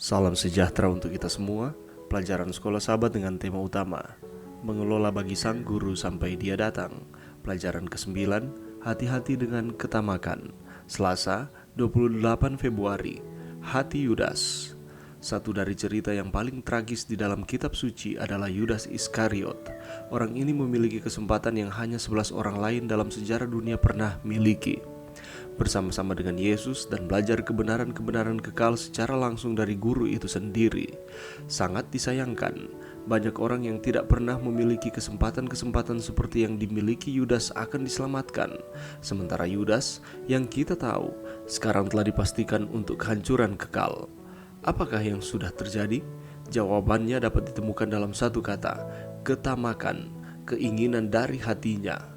Salam sejahtera untuk kita semua. Pelajaran Sekolah Sahabat dengan tema utama mengelola bagi sang guru sampai dia datang. Pelajaran ke-9, hati-hati dengan ketamakan. Selasa, 28 Februari. Hati Yudas. Satu dari cerita yang paling tragis di dalam kitab suci adalah Yudas Iskariot. Orang ini memiliki kesempatan yang hanya 11 orang lain dalam sejarah dunia pernah miliki. Bersama-sama dengan Yesus dan belajar kebenaran-kebenaran kekal secara langsung dari guru itu sendiri. Sangat disayangkan, banyak orang yang tidak pernah memiliki kesempatan-kesempatan seperti yang dimiliki Yudas akan diselamatkan. Sementara Yudas, yang kita tahu, sekarang telah dipastikan untuk kehancuran kekal. Apakah yang sudah terjadi? Jawabannya dapat ditemukan dalam satu kata, ketamakan, keinginan dari hatinya.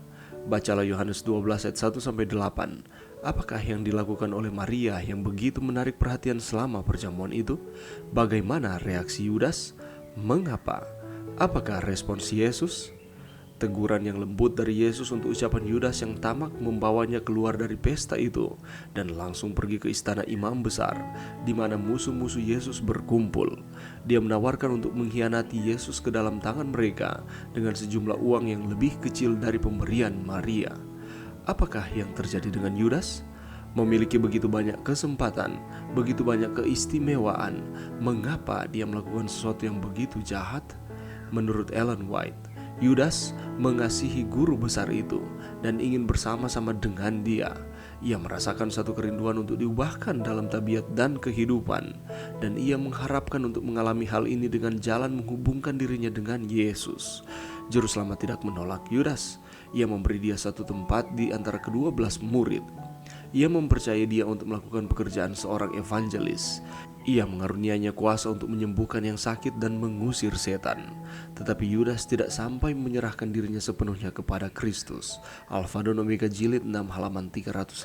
Bacalah Yohanes 12 ayat 1-8. Apakah yang dilakukan oleh Maria yang begitu menarik perhatian selama perjamuan itu? Bagaimana reaksi Yudas? Mengapa? Apakah respons Yesus? Teguran yang lembut dari Yesus untuk ucapan Yudas yang tamak membawanya keluar dari pesta itu dan langsung pergi ke istana imam besar di mana musuh-musuh Yesus berkumpul. Dia menawarkan untuk mengkhianati Yesus ke dalam tangan mereka dengan sejumlah uang yang lebih kecil dari pemberian Maria. Apakah yang terjadi dengan Yudas? Memiliki begitu banyak kesempatan, begitu banyak keistimewaan, mengapa dia melakukan sesuatu yang begitu jahat? Menurut Ellen White, Yudas mengasihi guru besar itu dan ingin bersama-sama dengan dia. Ia merasakan satu kerinduan untuk diubahkan dalam tabiat dan kehidupan, dan ia mengharapkan untuk mengalami hal ini dengan jalan menghubungkan dirinya dengan Yesus. Juru Selamat tidak menolak Yudas. Ia memberi dia satu tempat di antara ke-12 murid. Ia mempercayai dia untuk melakukan pekerjaan seorang evangelis. Ia mengaruniainya kuasa untuk menyembuhkan yang sakit dan mengusir setan. Tetapi Yudas tidak sampai menyerahkan dirinya sepenuhnya kepada Kristus. Alfa dan Omega jilid 6 halaman 359.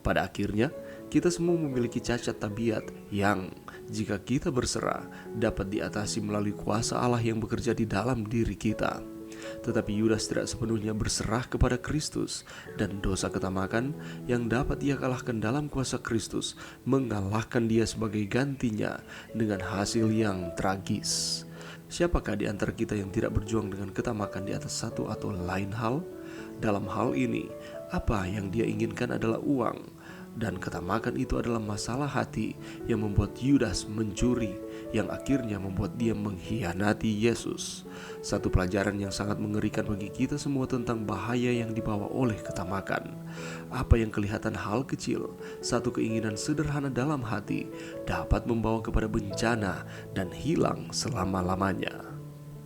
Pada akhirnya, kita semua memiliki cacat tabiat yang, jika kita berserah, dapat diatasi melalui kuasa Allah yang bekerja di dalam diri kita. Tetapi Yudas tidak sepenuhnya berserah kepada Kristus, dan dosa ketamakan yang dapat ia kalahkan dalam kuasa Kristus mengalahkan dia sebagai gantinya dengan hasil yang tragis. Siapakah di antara kita yang tidak berjuang dengan ketamakan di atas satu atau lain hal? Dalam hal ini, apa yang dia inginkan adalah uang, dan ketamakan itu adalah masalah hati yang membuat Yudas mencuri, yang akhirnya membuat dia mengkhianati Yesus. Satu pelajaran yang sangat mengerikan bagi kita semua tentang bahaya yang dibawa oleh ketamakan. Apa yang kelihatan hal kecil, satu keinginan sederhana dalam hati, dapat membawa kepada bencana dan hilang selama-lamanya.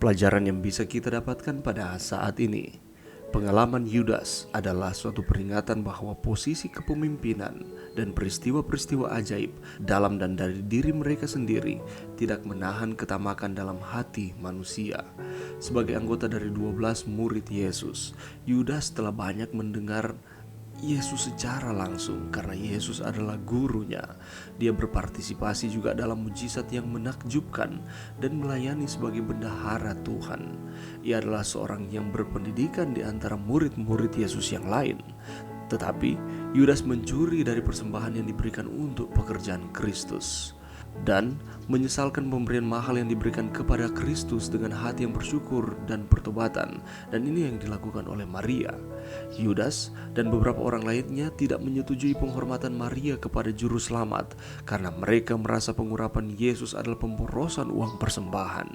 Pelajaran yang bisa kita dapatkan pada saat ini. Pengalaman Yudas adalah suatu peringatan bahwa posisi kepemimpinan dan peristiwa-peristiwa ajaib dalam dan dari diri mereka sendiri tidak menahan ketamakan dalam hati manusia. Sebagai anggota dari 12 murid Yesus, Yudas telah banyak mendengar Yesus secara langsung karena Yesus adalah gurunya. Dia berpartisipasi juga dalam mujizat yang menakjubkan dan melayani sebagai bendahara Tuhan. Ia adalah seorang yang berpendidikan di antara murid-murid Yesus yang lain. Tetapi Yudas mencuri dari persembahan yang diberikan untuk pekerjaan Kristus dan menyesalkan pemberian mahal yang diberikan kepada Kristus dengan hati yang bersyukur dan pertobatan. Dan ini yang dilakukan oleh Maria. Yudas dan beberapa orang lainnya tidak menyetujui penghormatan Maria kepada Juru Selamat karena mereka merasa pengurapan Yesus adalah pemborosan uang persembahan.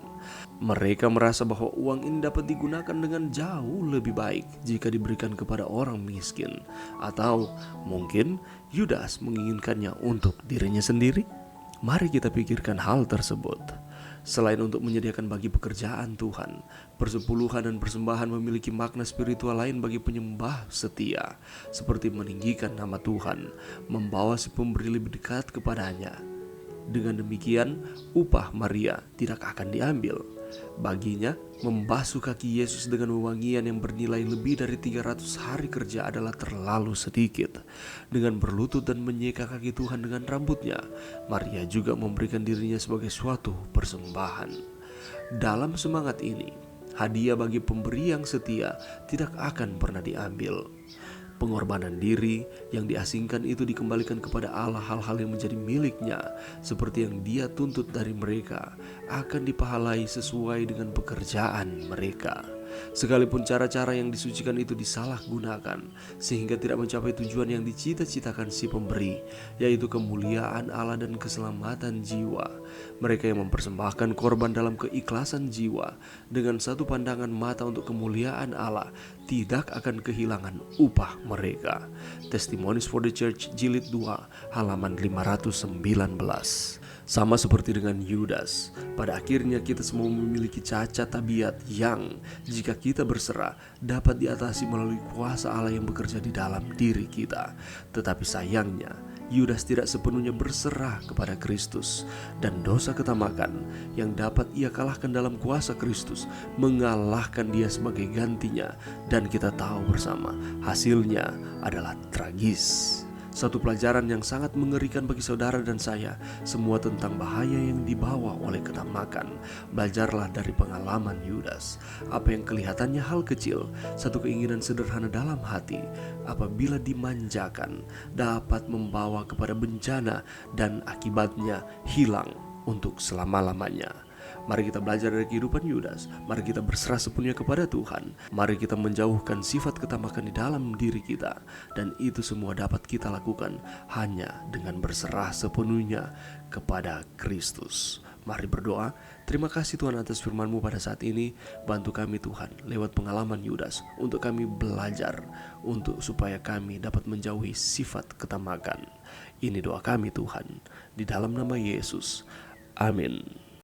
Mereka merasa bahwa uang ini dapat digunakan dengan jauh lebih baik jika diberikan kepada orang miskin. Atau mungkin Yudas menginginkannya untuk dirinya sendiri. Mari kita pikirkan hal tersebut. Selain untuk menyediakan bagi pekerjaan Tuhan, persepuluhan dan persembahan memiliki makna spiritual lain bagi penyembah setia, seperti meninggikan nama Tuhan, membawa si pemberi lebih dekat kepadanya. Dengan demikian, upah Maria tidak akan diambil. Baginya, membasuh kaki Yesus dengan wewangian yang bernilai lebih dari 300 hari kerja adalah terlalu sedikit. Dengan berlutut dan menyeka kaki Tuhan dengan rambutnya, Maria juga memberikan dirinya sebagai suatu persembahan. Dalam semangat ini, hadiah bagi pemberi yang setia tidak akan pernah diambil. Pengorbanan diri yang diasingkan itu dikembalikan kepada Allah, hal-hal yang menjadi miliknya seperti yang Dia tuntut dari mereka akan dipahalai sesuai dengan pekerjaan mereka. Sekalipun cara-cara yang disucikan itu disalahgunakan sehingga tidak mencapai tujuan yang dicita-citakan si pemberi, yaitu kemuliaan Allah dan keselamatan jiwa. Mereka yang mempersembahkan korban dalam keikhlasan jiwa dengan satu pandangan mata untuk kemuliaan Allah tidak akan kehilangan upah mereka. Testimonies for the Church Jilid 2 halaman 519. Sama seperti dengan Yudas, pada akhirnya kita semua memiliki cacat tabiat yang jika kita berserah dapat diatasi melalui kuasa Allah yang bekerja di dalam diri kita. Tetapi sayangnya Yudas tidak sepenuhnya berserah kepada Kristus, dan dosa ketamakan yang dapat ia kalahkan dalam kuasa Kristus mengalahkan dia sebagai gantinya, dan kita tahu bersama hasilnya adalah tragis. Satu pelajaran yang sangat mengerikan bagi saudara dan saya, semua tentang bahaya yang dibawa oleh ketamakan. Belajarlah dari pengalaman Yudas. Apa yang kelihatannya hal kecil, satu keinginan sederhana dalam hati, apabila dimanjakan, dapat membawa kepada bencana dan akibatnya hilang untuk selama-lamanya. Mari kita belajar dari kehidupan Yudas. Mari kita berserah sepenuhnya kepada Tuhan. Mari kita menjauhkan sifat ketamakan di dalam diri kita. Dan itu semua dapat kita lakukan hanya dengan berserah sepenuhnya kepada Kristus. Mari berdoa. Terima kasih Tuhan atas firman-Mu pada saat ini. Bantu kami Tuhan lewat pengalaman Yudas untuk kami belajar supaya kami dapat menjauhi sifat ketamakan. Ini doa kami Tuhan, di dalam nama Yesus. Amin.